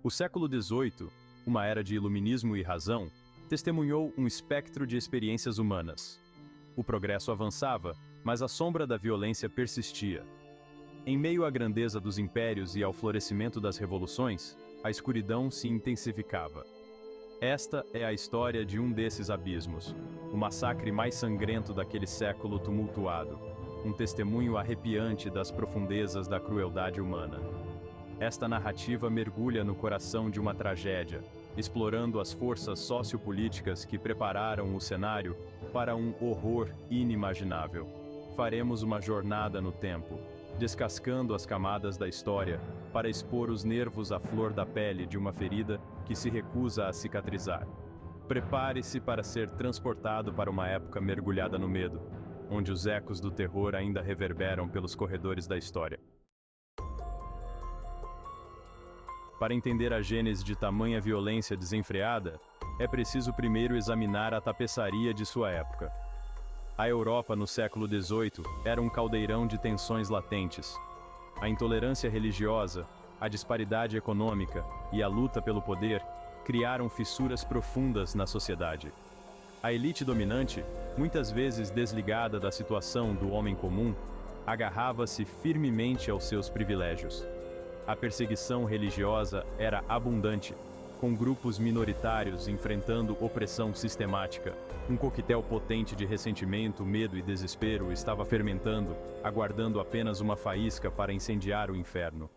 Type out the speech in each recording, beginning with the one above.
O século XVIII, uma era de iluminismo e razão, testemunhou um espectro de experiências humanas. O progresso avançava, mas a sombra da violência persistia. Em meio à grandeza dos impérios e ao florescimento das revoluções, a escuridão se intensificava. Esta é a história de um desses abismos, o massacre mais sangrento daquele século tumultuado, um testemunho arrepiante das profundezas da crueldade humana. Esta narrativa mergulha no coração de uma tragédia, explorando as forças sociopolíticas que prepararam o cenário para um horror inimaginável. Faremos uma jornada no tempo, descascando as camadas da história para expor os nervos à flor da pele de uma ferida que se recusa a cicatrizar. Prepare-se para ser transportado para uma época mergulhada no medo, onde os ecos do terror ainda reverberam pelos corredores da história. Para entender a gênese de tamanha violência desenfreada, é preciso primeiro examinar a tapeçaria de sua época. A Europa no século XVIII era um caldeirão de tensões latentes. A intolerância religiosa, a disparidade econômica e a luta pelo poder criaram fissuras profundas na sociedade. A elite dominante, muitas vezes desligada da situação do homem comum, agarrava-se firmemente aos seus privilégios. A perseguição religiosa era abundante, com grupos minoritários enfrentando opressão sistemática. Um coquetel potente de ressentimento, medo e desespero estava fermentando, aguardando apenas uma faísca para incendiar o inferno.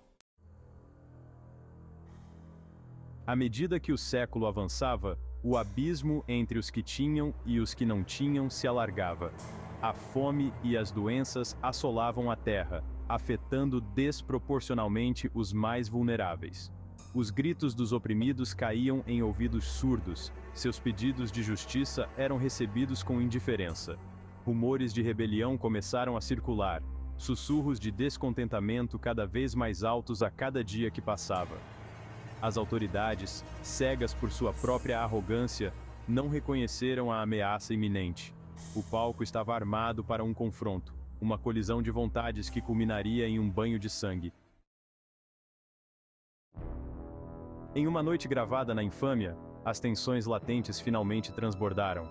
À medida que o século avançava, o abismo entre os que tinham e os que não tinham se alargava. A fome e as doenças assolavam a terra, afetando desproporcionalmente os mais vulneráveis. Os gritos dos oprimidos caíam em ouvidos surdos, seus pedidos de justiça eram recebidos com indiferença. Rumores de rebelião começaram a circular, sussurros de descontentamento cada vez mais altos a cada dia que passava. As autoridades, cegas por sua própria arrogância, não reconheceram a ameaça iminente. O palco estava armado para um confronto, uma colisão de vontades que culminaria em um banho de sangue. Em uma noite gravada na infâmia, as tensões latentes finalmente transbordaram.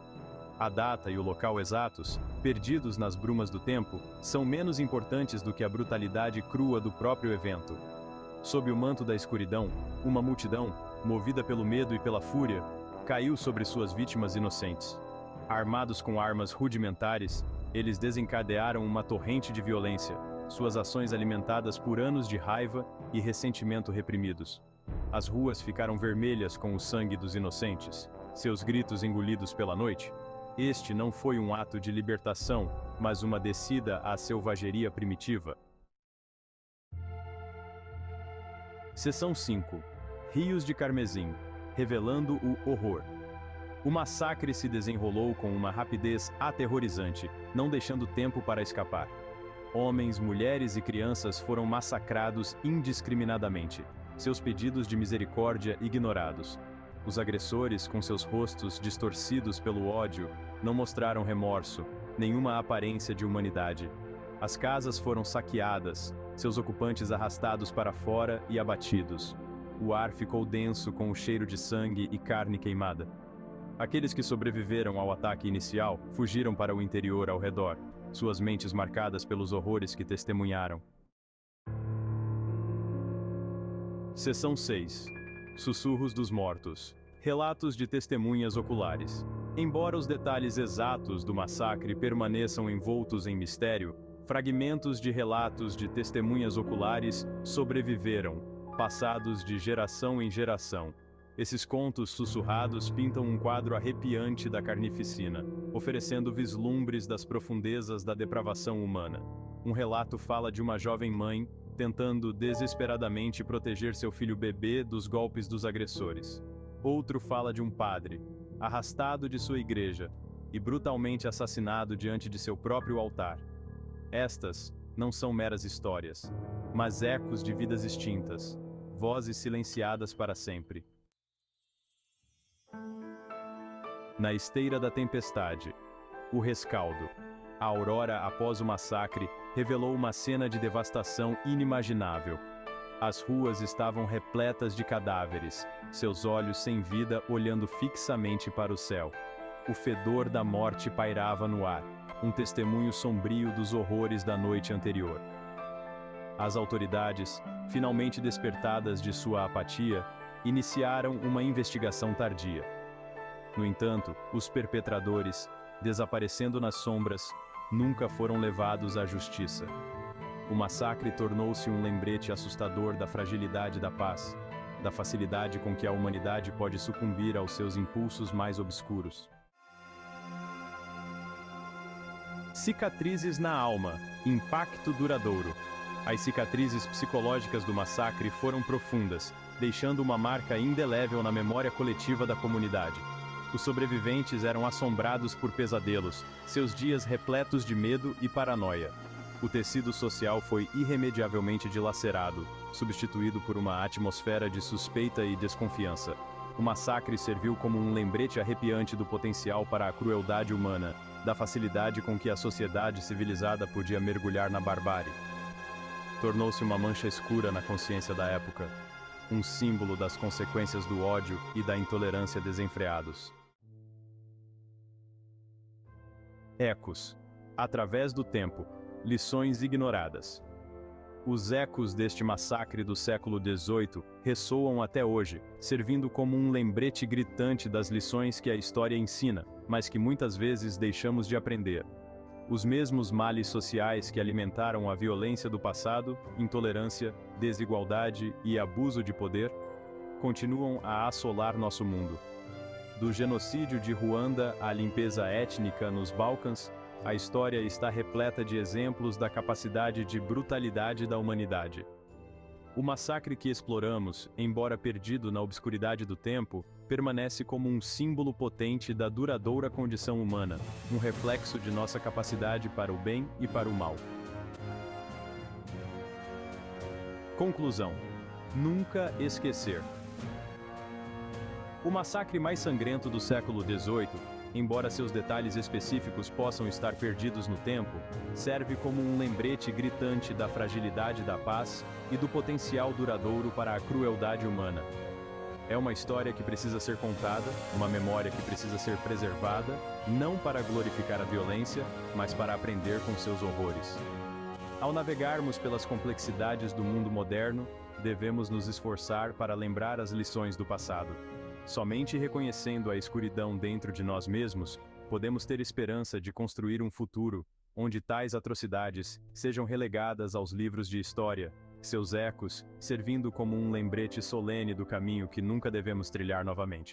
A data e o local exatos, perdidos nas brumas do tempo, são menos importantes do que a brutalidade crua do próprio evento. Sob o manto da escuridão, uma multidão, movida pelo medo e pela fúria, caiu sobre suas vítimas inocentes. Armados com armas rudimentares, eles desencadearam uma torrente de violência, suas ações alimentadas por anos de raiva e ressentimento reprimidos. As ruas ficaram vermelhas com o sangue dos inocentes, seus gritos engolidos pela noite. Este não foi um ato de libertação, mas uma descida à selvageria primitiva. Seção 5. Rios de Carmesim, revelando o horror. O massacre se desenrolou com uma rapidez aterrorizante, não deixando tempo para escapar. Homens, mulheres e crianças foram massacrados indiscriminadamente, seus pedidos de misericórdia ignorados. Os agressores, com seus rostos distorcidos pelo ódio, não mostraram remorso, nenhuma aparência de humanidade. As casas foram saqueadas, seus ocupantes arrastados para fora e abatidos. O ar ficou denso com o cheiro de sangue e carne queimada. Aqueles que sobreviveram ao ataque inicial fugiram para o interior ao redor, suas mentes marcadas pelos horrores que testemunharam. Seção 6. Sussurros dos mortos. Relatos de testemunhas oculares. Embora os detalhes exatos do massacre permaneçam envoltos em mistério, fragmentos de relatos de testemunhas oculares sobreviveram, passados de geração em geração. Esses contos sussurrados pintam um quadro arrepiante da carnificina, oferecendo vislumbres das profundezas da depravação humana. Um relato fala de uma jovem mãe tentando desesperadamente proteger seu filho bebê dos golpes dos agressores. Outro fala de um padre, arrastado de sua igreja e brutalmente assassinado diante de seu próprio altar. Estas não são meras histórias, mas ecos de vidas extintas, vozes silenciadas para sempre. Na esteira da tempestade, o rescaldo. A aurora após o massacre revelou uma cena de devastação inimaginável. As ruas estavam repletas de cadáveres, seus olhos sem vida olhando fixamente para o céu. O fedor da morte pairava no ar, um testemunho sombrio dos horrores da noite anterior. As autoridades, finalmente despertadas de sua apatia, iniciaram uma investigação tardia. No entanto, os perpetradores, desaparecendo nas sombras, nunca foram levados à justiça. O massacre tornou-se um lembrete assustador da fragilidade da paz, da facilidade com que a humanidade pode sucumbir aos seus impulsos mais obscuros. Cicatrizes na alma, impacto duradouro. As cicatrizes psicológicas do massacre foram profundas, deixando uma marca indelével na memória coletiva da comunidade. Os sobreviventes eram assombrados por pesadelos, seus dias repletos de medo e paranoia. O tecido social foi irremediavelmente dilacerado, substituído por uma atmosfera de suspeita e desconfiança. O massacre serviu como um lembrete arrepiante do potencial para a crueldade humana, da facilidade com que a sociedade civilizada podia mergulhar na barbárie. Tornou-se uma mancha escura na consciência da época, um símbolo das consequências do ódio e da intolerância desenfreados. Ecos. Através do tempo. Lições ignoradas. Os ecos deste massacre do século XVIII ressoam até hoje, servindo como um lembrete gritante das lições que a história ensina, mas que muitas vezes deixamos de aprender. Os mesmos males sociais que alimentaram a violência do passado, intolerância, desigualdade e abuso de poder, continuam a assolar nosso mundo. Do genocídio de Ruanda à limpeza étnica nos Balcãs, a história está repleta de exemplos da capacidade de brutalidade da humanidade. O massacre que exploramos, embora perdido na obscuridade do tempo, permanece como um símbolo potente da duradoura condição humana, um reflexo de nossa capacidade para o bem e para o mal. Conclusão: nunca esquecer. O massacre mais sangrento do século XVIII, embora seus detalhes específicos possam estar perdidos no tempo, serve como um lembrete gritante da fragilidade da paz e do potencial duradouro para a crueldade humana. É uma história que precisa ser contada, uma memória que precisa ser preservada, não para glorificar a violência, mas para aprender com seus horrores. Ao navegarmos pelas complexidades do mundo moderno, devemos nos esforçar para lembrar as lições do passado. Somente reconhecendo a escuridão dentro de nós mesmos, podemos ter esperança de construir um futuro onde tais atrocidades sejam relegadas aos livros de história, seus ecos servindo como um lembrete solene do caminho que nunca devemos trilhar novamente.